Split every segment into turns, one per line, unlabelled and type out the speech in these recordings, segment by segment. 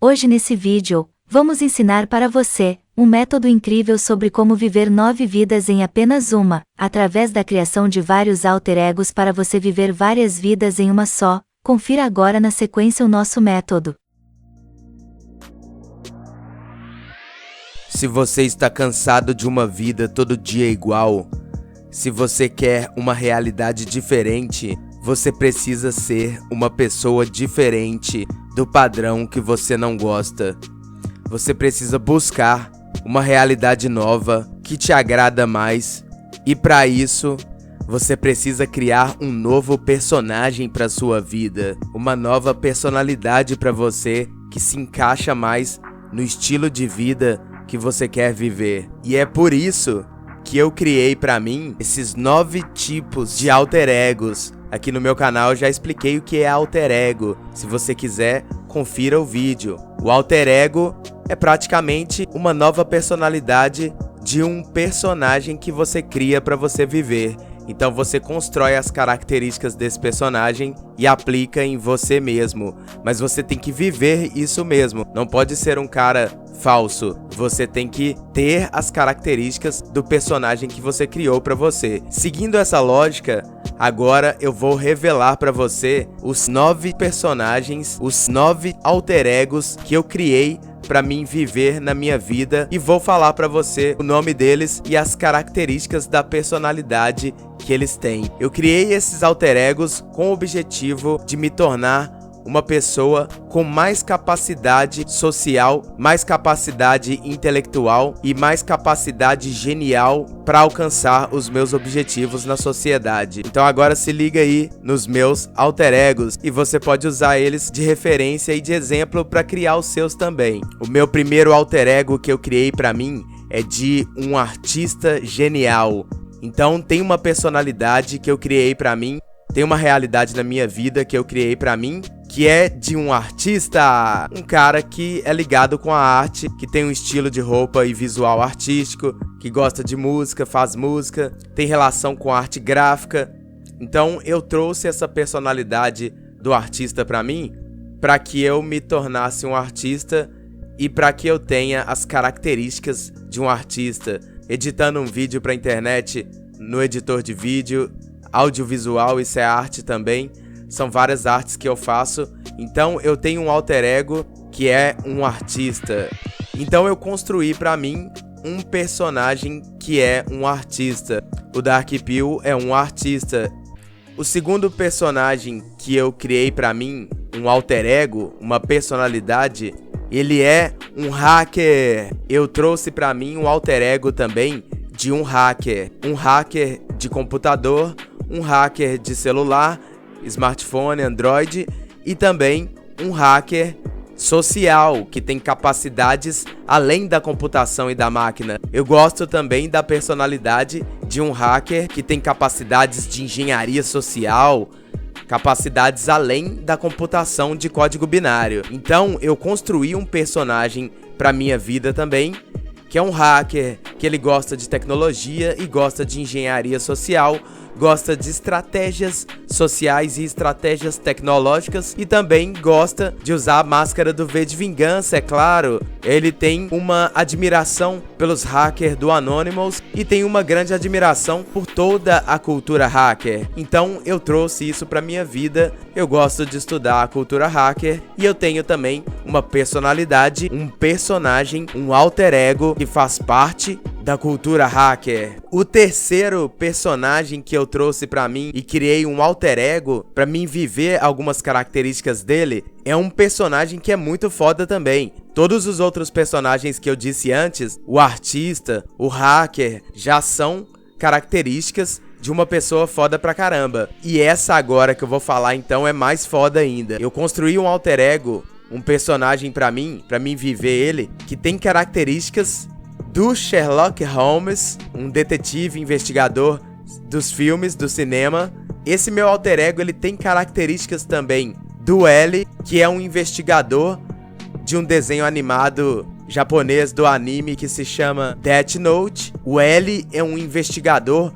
Hoje nesse vídeo, vamos ensinar para você um método incrível sobre como viver 9 vidas em apenas uma, através da criação de vários alter egos para você viver várias vidas em uma só. Confira agora na sequência o nosso método.
Se você está cansado de uma vida todo dia igual, se você quer uma realidade diferente, você precisa ser uma pessoa diferente do padrão que você não gosta. Você precisa buscar uma realidade nova que te agrada mais, e para isso, você precisa criar um novo personagem para sua vida, uma nova personalidade para você que se encaixa mais no estilo de vida que você quer viver. E é por isso que eu criei para mim esses 9 tipos de alter egos. Aqui no meu canal eu já expliquei o que é alter ego. Se você quiser, confira o vídeo. O alter ego é praticamente uma nova personalidade de um personagem que você cria para você viver. Então você constrói as características desse personagem e aplica em você mesmo. Mas você tem que viver isso mesmo. Não pode ser um cara falso. Você tem que ter as características do personagem que você criou para você. Seguindo essa lógica, agora eu vou revelar para você os 9 personagens, os 9 alter egos que eu criei para mim viver na minha vida, e vou falar para você o nome deles e as características da personalidade que eles têm. Eu criei esses alter egos com o objetivo de me tornar uma pessoa com mais capacidade social, mais capacidade intelectual e mais capacidade genial para alcançar os meus objetivos na sociedade. Então agora se liga aí nos meus alter egos e você pode usar eles de referência e de exemplo para criar os seus também. O meu primeiro alter ego que eu criei para mim é de um artista genial. Então tem uma personalidade que eu criei para mim, tem uma realidade na minha vida que eu criei para mim, que é de um artista, um cara que é ligado com a arte, que tem um estilo de roupa e visual artístico, que gosta de música, faz música, tem relação com arte gráfica. Então eu trouxe essa personalidade do artista para mim, para que eu me tornasse um artista e para que eu tenha as características de um artista, editando um vídeo para a internet, no editor de vídeo, audiovisual, isso é arte também. São várias artes que eu faço, então eu tenho um alter ego que é um artista. Então eu construí para mim um personagem que é um artista. O Dark Pill é um artista. O segundo personagem que eu criei para mim, um alter ego, uma personalidade, ele é um hacker. Eu trouxe para mim um alter ego também de um hacker de computador, um hacker de celular, smartphone, Android, e também um hacker social, que tem capacidades além da computação e da máquina. Eu gosto também da personalidade de um hacker que tem capacidades de engenharia social, capacidades além da computação de código binário. Então eu construí um personagem para minha vida também, que é um hacker, que ele gosta de tecnologia e gosta de engenharia social, gosta de estratégias sociais e estratégias tecnológicas, e também gosta de usar a máscara do V de Vingança, é claro. Ele tem uma admiração pelos hackers do Anonymous e tem uma grande admiração por toda a cultura hacker. Então eu trouxe isso para minha vida. Eu gosto de estudar a cultura hacker e eu tenho também uma personalidade, um personagem, um alter ego que faz parte da cultura hacker. O terceiro personagem que eu trouxe pra mim e criei um alter ego pra mim viver algumas características dele é um personagem que é muito foda também. Todos os outros personagens que eu disse antes, o artista, o hacker, já são características de uma pessoa foda pra caramba. E essa agora que eu vou falar então é mais foda ainda. Eu construí um alter ego, um personagem pra mim viver ele, que tem características do Sherlock Holmes, um detetive investigador dos filmes, do cinema. Esse meu alter ego, ele tem características também do L, que é um investigador de um desenho animado japonês do anime que se chama Death Note. O L é um investigador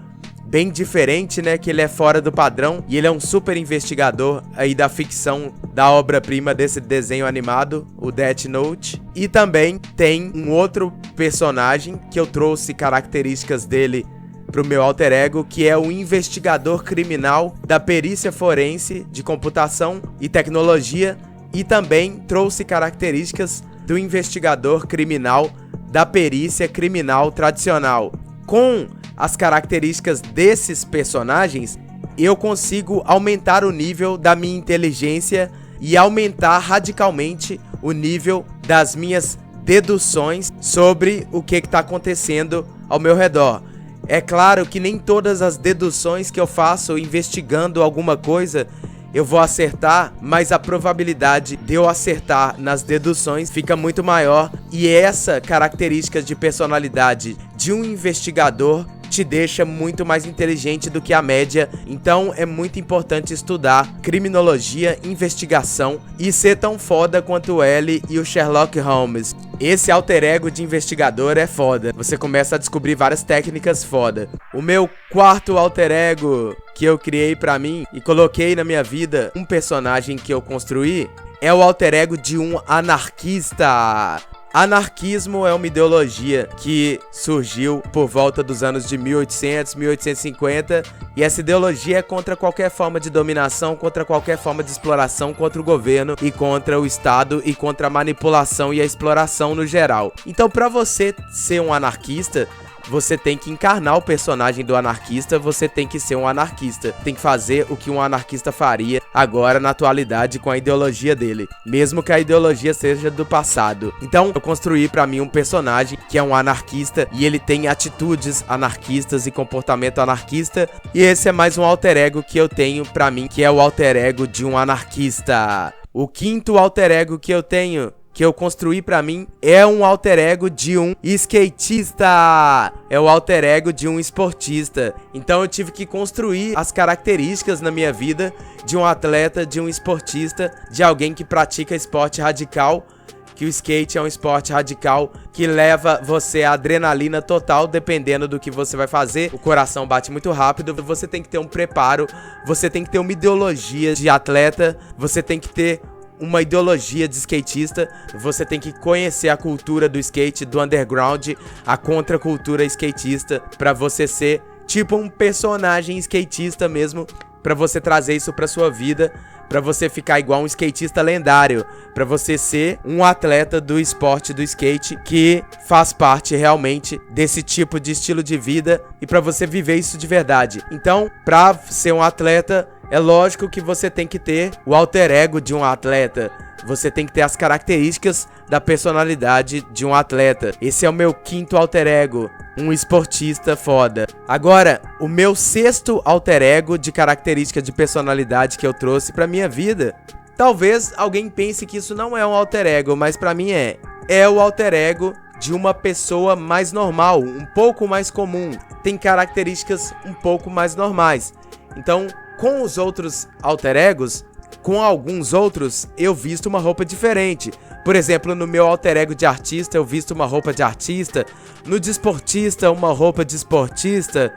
bem diferente, né, que ele é fora do padrão, e ele é um super investigador aí da ficção, da obra-prima desse desenho animado, o Death Note. E também tem um outro personagem que eu trouxe características dele pro meu alter ego, que é o investigador criminal da perícia forense de computação e tecnologia, e também trouxe características do investigador criminal da perícia criminal tradicional. Com as características desses personagens, eu consigo aumentar o nível da minha inteligência e aumentar radicalmente o nível das minhas deduções sobre o que está acontecendo ao meu redor. É claro que nem todas as deduções que eu faço investigando alguma coisa eu vou acertar, mas a probabilidade de eu acertar nas deduções fica muito maior, e essa característica de personalidade de um investigador te deixa muito mais inteligente do que a média. Então é muito importante estudar criminologia, investigação e ser tão foda quanto o L e o Sherlock Holmes. Esse alter ego de investigador é foda. Você começa a descobrir várias técnicas foda. O meu quarto alter ego que eu criei pra mim e coloquei na minha vida, um personagem que eu construí, é o alter ego de um anarquista. Anarquismo é uma ideologia que surgiu por volta dos anos de 1800, 1850, e essa ideologia é contra qualquer forma de dominação, contra qualquer forma de exploração, contra o governo e contra o Estado e contra a manipulação e a exploração no geral. Então, para você ser um anarquista, você tem que encarnar o personagem do anarquista, você tem que ser um anarquista. Tem que fazer o que um anarquista faria agora na atualidade com a ideologia dele, mesmo que a ideologia seja do passado. Então eu construí pra mim um personagem que é um anarquista e ele tem atitudes anarquistas e comportamento anarquista. E esse é mais um alter ego que eu tenho pra mim, que é o alter ego de um anarquista. O quinto alter ego que eu tenho, que eu construí pra mim, é um alter ego de um skatista. É o alter ego de um esportista. Então eu tive que construir as características na minha vida de um atleta, de um esportista, de alguém que pratica esporte radical. Que o skate é um esporte radical que leva você à adrenalina total, dependendo do que você vai fazer. O coração bate muito rápido, você tem que ter um preparo, você tem que ter uma ideologia de atleta, você tem que ter uma ideologia de skatista, você tem que conhecer a cultura do skate, do underground, a contracultura skatista, pra você ser tipo um personagem skatista mesmo, pra você trazer isso pra sua vida, pra você ficar igual um skatista lendário, pra você ser um atleta do esporte do skate que faz parte realmente desse tipo de estilo de vida e pra você viver isso de verdade. Então, pra ser um atleta, é lógico que você tem que ter o alter ego de um atleta. Você tem que ter as características da personalidade de um atleta. Esse é o meu quinto alter ego, um esportista foda. Agora, o meu sexto alter ego de característica de personalidade que eu trouxe pra minha vida, talvez alguém pense que isso não é um alter ego, mas pra mim é o alter ego de uma pessoa mais normal, um pouco mais comum. Tem características um pouco mais normais. Então, com os outros alter egos, com alguns outros, eu visto uma roupa diferente. Por exemplo, no meu alter ego de artista, eu visto uma roupa de artista. No de esportista, uma roupa de esportista.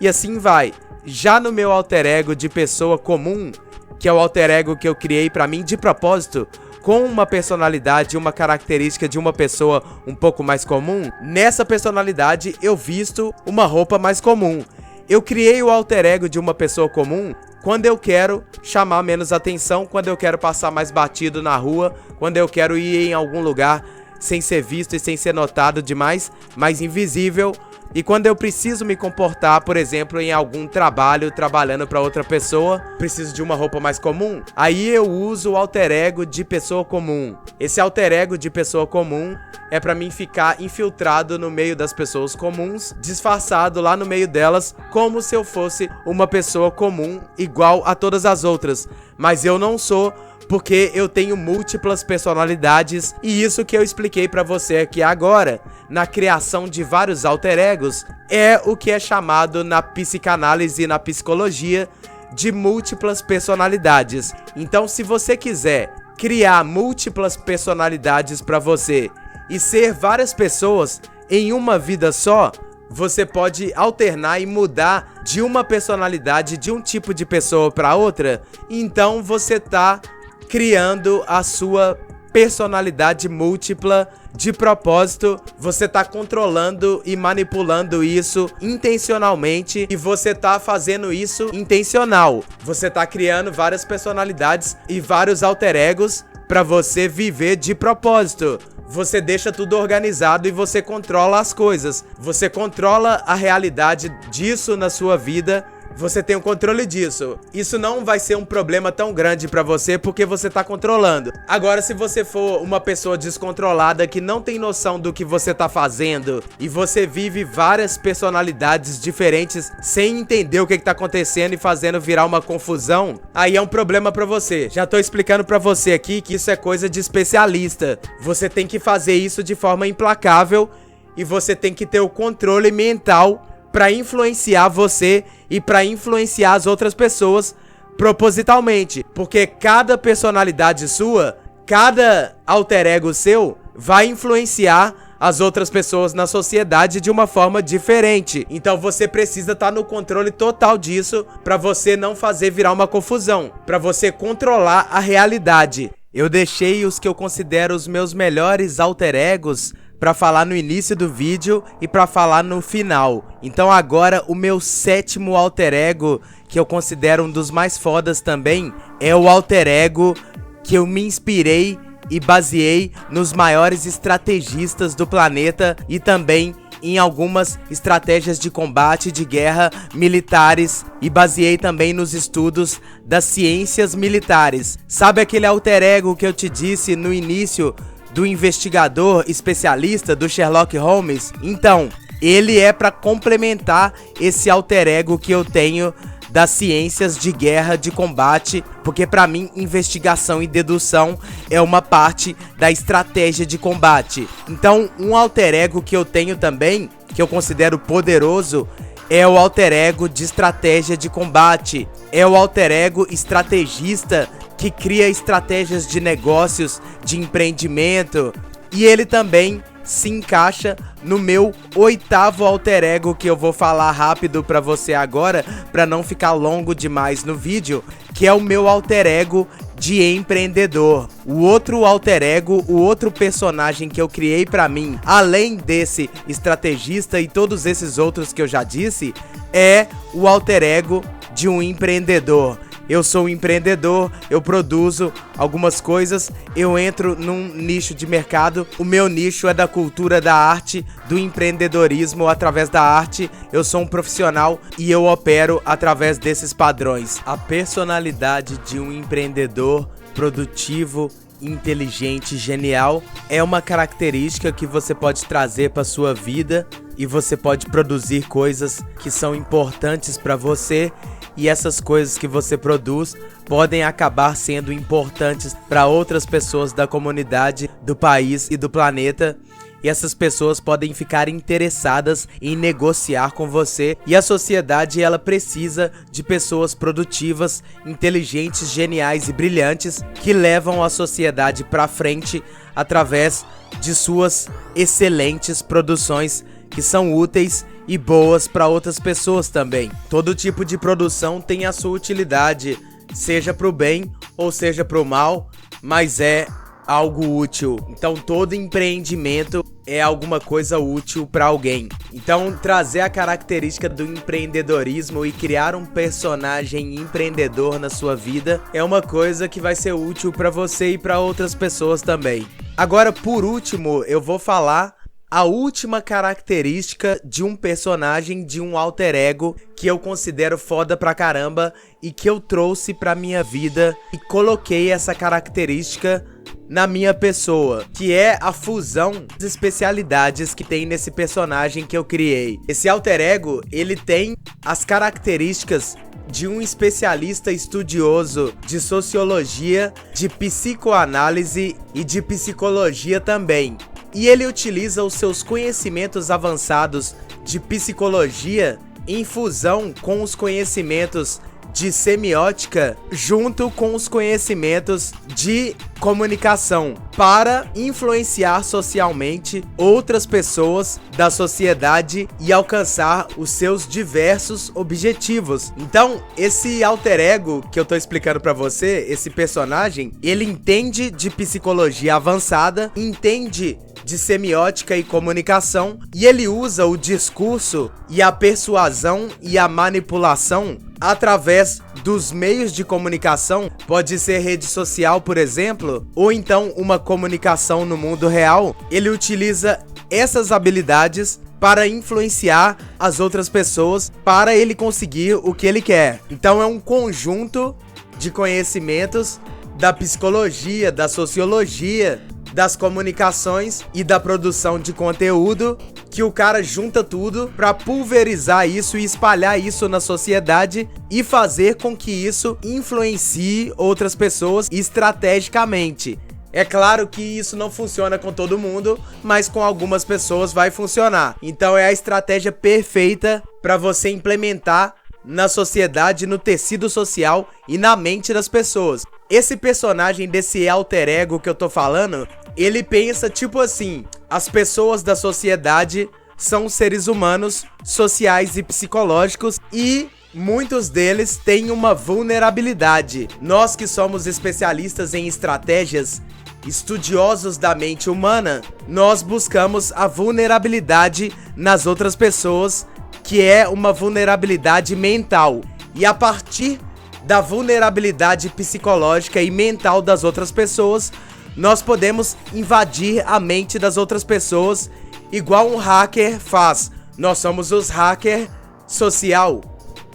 E assim vai. Já no meu alter ego de pessoa comum, que é o alter ego que eu criei pra mim de propósito, com uma personalidade e uma característica de uma pessoa um pouco mais comum, nessa personalidade eu visto uma roupa mais comum. Eu criei o alter ego de uma pessoa comum quando eu quero chamar menos atenção, quando eu quero passar mais batido na rua, quando eu quero ir em algum lugar sem ser visto e sem ser notado demais, mais invisível. E quando eu preciso me comportar, por exemplo, em algum trabalho, trabalhando para outra pessoa, preciso de uma roupa mais comum, aí eu uso o alter ego de pessoa comum. Esse alter ego de pessoa comum é pra mim ficar infiltrado no meio das pessoas comuns, disfarçado lá no meio delas, como se eu fosse uma pessoa comum, igual a todas as outras. Mas eu não sou, porque eu tenho múltiplas personalidades, e isso que eu expliquei pra você aqui agora, na criação de vários alter egos, é o que é chamado na psicanálise e na psicologia de múltiplas personalidades. Então, se você quiser criar múltiplas personalidades pra você e ser várias pessoas em uma vida só, você pode alternar e mudar de uma personalidade, de um tipo de pessoa para outra. Então você tá criando a sua personalidade múltipla de propósito. Você tá controlando e manipulando isso intencionalmente, e você tá fazendo isso intencional. Você tá criando várias personalidades e vários alter egos para você viver de propósito. Você deixa tudo organizado e você controla as coisas. Você controla a realidade disso na sua vida. Você tem o controle disso. Isso não vai ser um problema tão grande pra você porque você tá controlando. Agora, se você for uma pessoa descontrolada que não tem noção do que você tá fazendo e você vive várias personalidades diferentes sem entender o que tá acontecendo e fazendo virar uma confusão, aí é um problema pra você. Já tô explicando pra você aqui que isso é coisa de especialista. Você tem que fazer isso de forma implacável e você tem que ter o controle mental para influenciar você e para influenciar as outras pessoas propositalmente, porque cada personalidade sua, cada alter ego seu vai influenciar as outras pessoas na sociedade de uma forma diferente. Então você precisa estar no controle total disso para você não fazer virar uma confusão, para você controlar a realidade. Eu deixei os que eu considero os meus melhores alter egos pra falar no início do vídeo e pra falar no final. Então agora o meu sétimo alter ego, que eu considero um dos mais fodas também, é o alter ego que eu me inspirei e baseei nos maiores estrategistas do planeta e também em algumas estratégias de combate, de guerra, militares, e baseei também nos estudos das ciências militares. Sabe aquele alter ego que eu te disse no início do investigador especialista do Sherlock Holmes? Então, ele é para complementar esse alter ego que eu tenho das ciências de guerra, de combate, porque para mim investigação e dedução é uma parte da estratégia de combate. Então, um alter ego que eu tenho também, que eu considero poderoso, é o alter ego de estratégia de combate. É o alter ego estrategista que cria estratégias de negócios, de empreendimento. E ele também se encaixa no meu oitavo alter ego, que eu vou falar rápido pra você agora, pra não ficar longo demais no vídeo, que é o meu alter ego de empreendedor. O outro alter ego, o outro personagem que eu criei pra mim, além desse estrategista e todos esses outros que eu já disse, é o alter ego de um empreendedor. Eu sou um empreendedor, eu produzo algumas coisas, eu entro num nicho de mercado. O meu nicho é da cultura da arte, do empreendedorismo através da arte. Eu sou um profissional e eu opero através desses padrões. A personalidade de um empreendedor produtivo, inteligente, genial é uma característica que você pode trazer para sua vida e você pode produzir coisas que são importantes para você. E essas coisas que você produz podem acabar sendo importantes para outras pessoas da comunidade, do país e do planeta. E essas pessoas podem ficar interessadas em negociar com você. E a sociedade, ela precisa de pessoas produtivas, inteligentes, geniais e brilhantes que levam a sociedade para frente através de suas excelentes produções que são úteis e boas para outras pessoas também. Todo tipo de produção tem a sua utilidade, seja para o bem ou seja para o mal, mas é algo útil. Então todo empreendimento é alguma coisa útil para alguém. Então trazer a característica do empreendedorismo e criar um personagem empreendedor na sua vida é uma coisa que vai ser útil para você e para outras pessoas também. Agora, por último, eu vou falar a última característica de um personagem, de um alter ego, que eu considero foda pra caramba e que eu trouxe pra minha vida e coloquei essa característica na minha pessoa, que é a fusão das especialidades que tem nesse personagem que eu criei. Esse alter ego, ele tem as características de um especialista estudioso de sociologia, de psicoanálise e de psicologia também. E ele utiliza os seus conhecimentos avançados de psicologia em fusão com os conhecimentos de semiótica junto com os conhecimentos de comunicação para influenciar socialmente outras pessoas da sociedade e alcançar os seus diversos objetivos. Então, esse alter ego que eu tô explicando pra você, esse personagem, ele entende de psicologia avançada, entende de semiótica e comunicação, e ele usa o discurso e a persuasão e a manipulação através dos meios de comunicação, pode ser rede social, por exemplo, ou então uma comunicação no mundo real. Ele utiliza essas habilidades para influenciar as outras pessoas para ele conseguir o que ele quer. Então é um conjunto de conhecimentos da psicologia, da sociologia, das comunicações e da produção de conteúdo, que o cara junta tudo para pulverizar isso e espalhar isso na sociedade e fazer com que isso influencie outras pessoas estrategicamente. É claro que isso não funciona com todo mundo, mas com algumas pessoas vai funcionar. Então é a estratégia perfeita para você implementar na sociedade, no tecido social e na mente das pessoas. Esse personagem desse alter ego que eu tô falando, ele pensa tipo assim: as pessoas da sociedade são seres humanos, sociais e psicológicos, e muitos deles têm uma vulnerabilidade. Nós que somos especialistas em estratégias, estudiosos da mente humana, nós buscamos a vulnerabilidade nas outras pessoas, que é uma vulnerabilidade mental. E a partir da vulnerabilidade psicológica e mental das outras pessoas, nós podemos invadir a mente das outras pessoas, igual um hacker faz. Nós somos os hacker social.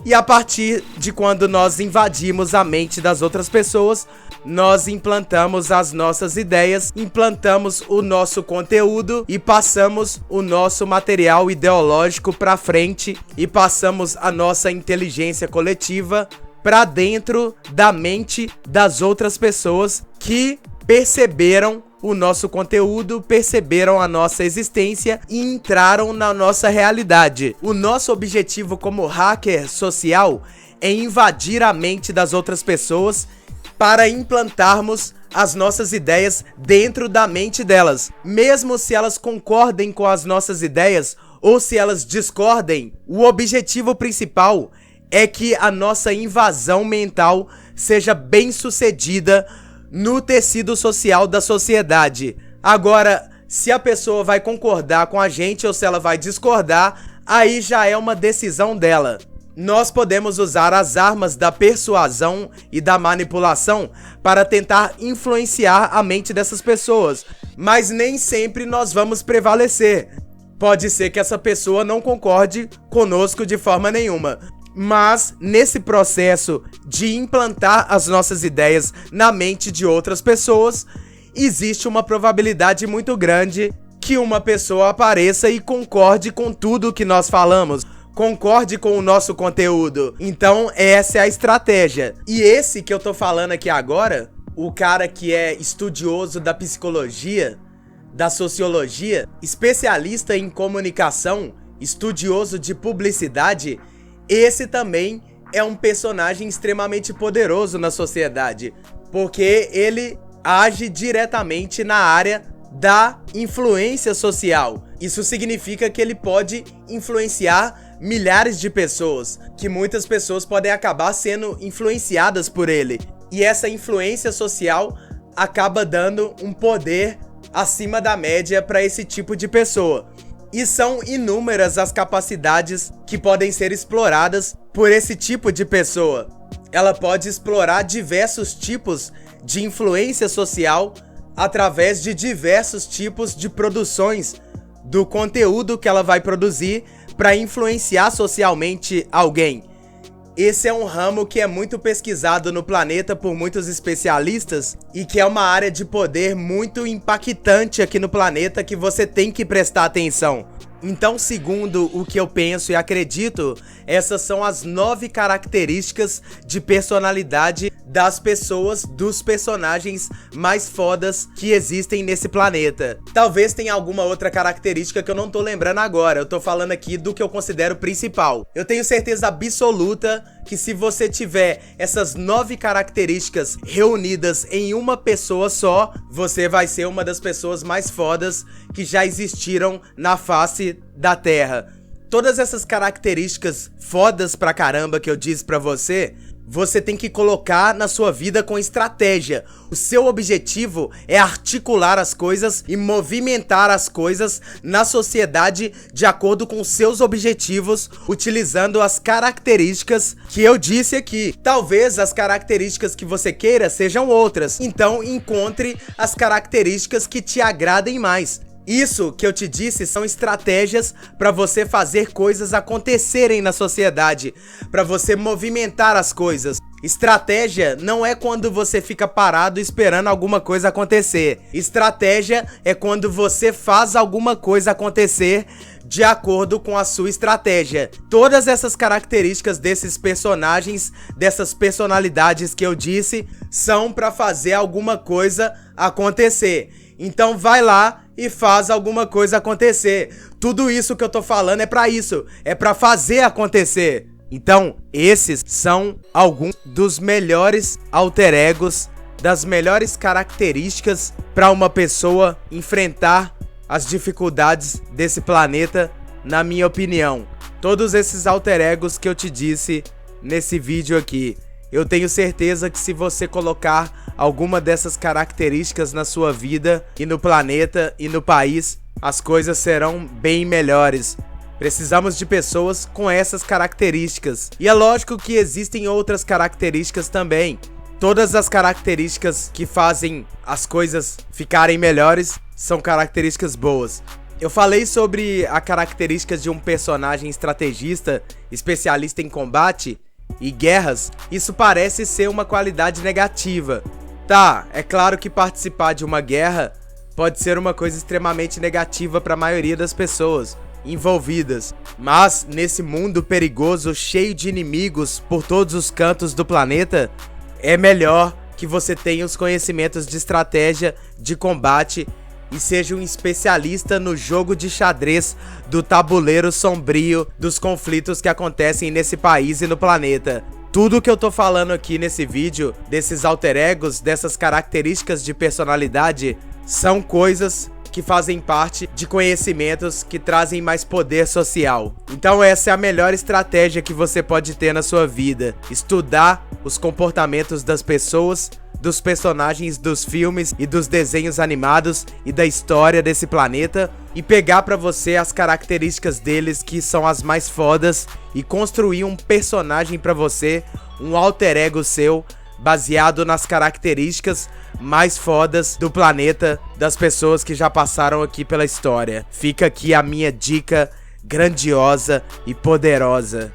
E a partir de quando nós invadimos a mente das outras pessoas, nós implantamos as nossas ideias, implantamos o nosso conteúdo e passamos o nosso material ideológico para frente e passamos a nossa inteligência coletiva para dentro da mente das outras pessoas que perceberam o nosso conteúdo, perceberam a nossa existência e entraram na nossa realidade. O nosso objetivo como hacker social é invadir a mente das outras pessoas para implantarmos as nossas ideias dentro da mente delas. Mesmo se elas concordem com as nossas ideias ou se elas discordem, o objetivo principal é que a nossa invasão mental seja bem sucedida no tecido social da sociedade. Agora, se a pessoa vai concordar com a gente ou se ela vai discordar, aí já é uma decisão dela. Nós podemos usar as armas da persuasão e da manipulação para tentar influenciar a mente dessas pessoas, mas nem sempre nós vamos prevalecer. Pode ser que essa pessoa não concorde conosco de forma nenhuma, mas nesse processo de implantar as nossas ideias na mente de outras pessoas, existe uma probabilidade muito grande que uma pessoa apareça e concorde com tudo que nós falamos, concorde com o nosso conteúdo. Então essa é a estratégia. E esse que eu tô falando aqui agora, o cara que é estudioso da psicologia, da sociologia, especialista em comunicação, estudioso de publicidade, esse também é um personagem extremamente poderoso na sociedade, porque ele age diretamente na área da influência social. Isso significa que ele pode influenciar milhares de pessoas, que muitas pessoas podem acabar sendo influenciadas por ele. E essa influência social acaba dando um poder acima da média para esse tipo de pessoa. E são inúmeras as capacidades que podem ser exploradas por esse tipo de pessoa. Ela pode explorar diversos tipos de influência social através de diversos tipos de produções do conteúdo que ela vai produzir para influenciar socialmente alguém. Esse é um ramo que é muito pesquisado no planeta por muitos especialistas e que é uma área de poder muito impactante aqui no planeta que você tem que prestar atenção. Então, segundo o que eu penso e acredito, essas são as 9 características de personalidade das pessoas, dos personagens mais fodas que existem nesse planeta. Talvez tenha alguma outra característica que eu não tô lembrando agora, eu tô falando aqui do que eu considero principal. Eu tenho certeza absoluta que se você tiver essas 9 características reunidas em uma pessoa só, você vai ser uma das pessoas mais fodas que já existiram na face da Terra. Todas essas características fodas pra caramba que eu disse pra você, você tem que colocar na sua vida com estratégia. O seu objetivo é articular as coisas e movimentar as coisas na sociedade de acordo com os seus objetivos, utilizando as características que eu disse aqui. Talvez as características que você queira sejam outras, então encontre as características que te agradem mais. Isso que eu te disse são estratégias para você fazer coisas acontecerem na sociedade, para você movimentar as coisas. Estratégia não é quando você fica parado esperando alguma coisa acontecer. Estratégia é quando você faz alguma coisa acontecer de acordo com a sua estratégia. Todas essas características desses personagens, dessas personalidades que eu disse, são para fazer alguma coisa acontecer. Então vai lá e faz alguma coisa acontecer. Tudo isso que eu tô falando é pra isso, é pra fazer acontecer. Então, esses são alguns dos melhores alter egos, das melhores características pra uma pessoa enfrentar as dificuldades desse planeta, na minha opinião. Todos esses alter egos que eu te disse nesse vídeo aqui. Eu tenho certeza que se você colocar alguma dessas características na sua vida e no planeta e no país, as coisas serão bem melhores. Precisamos de pessoas com essas características. E é lógico que existem outras características também. Todas as características que fazem as coisas ficarem melhores são características boas. Eu falei sobre a característica de um personagem estrategista, especialista em combate e guerras. Isso parece ser uma qualidade negativa. Tá, é claro que participar de uma guerra pode ser uma coisa extremamente negativa para a maioria das pessoas envolvidas. Mas nesse mundo perigoso, cheio de inimigos por todos os cantos do planeta, é melhor que você tenha os conhecimentos de estratégia, de combate e seja um especialista no jogo de xadrez do tabuleiro sombrio dos conflitos que acontecem nesse país e no planeta. Tudo que eu tô falando aqui nesse vídeo, desses alter egos, dessas características de personalidade, são coisas que fazem parte de conhecimentos que trazem mais poder social. Então essa é a melhor estratégia que você pode ter na sua vida. Estudar os comportamentos das pessoas, dos personagens dos filmes e dos desenhos animados e da história desse planeta e pegar pra você as características deles que são as mais fodas e construir um personagem pra você, um alter ego seu, baseado nas características mais fodas do planeta, das pessoas que já passaram aqui pela história. Fica aqui a minha dica grandiosa e poderosa.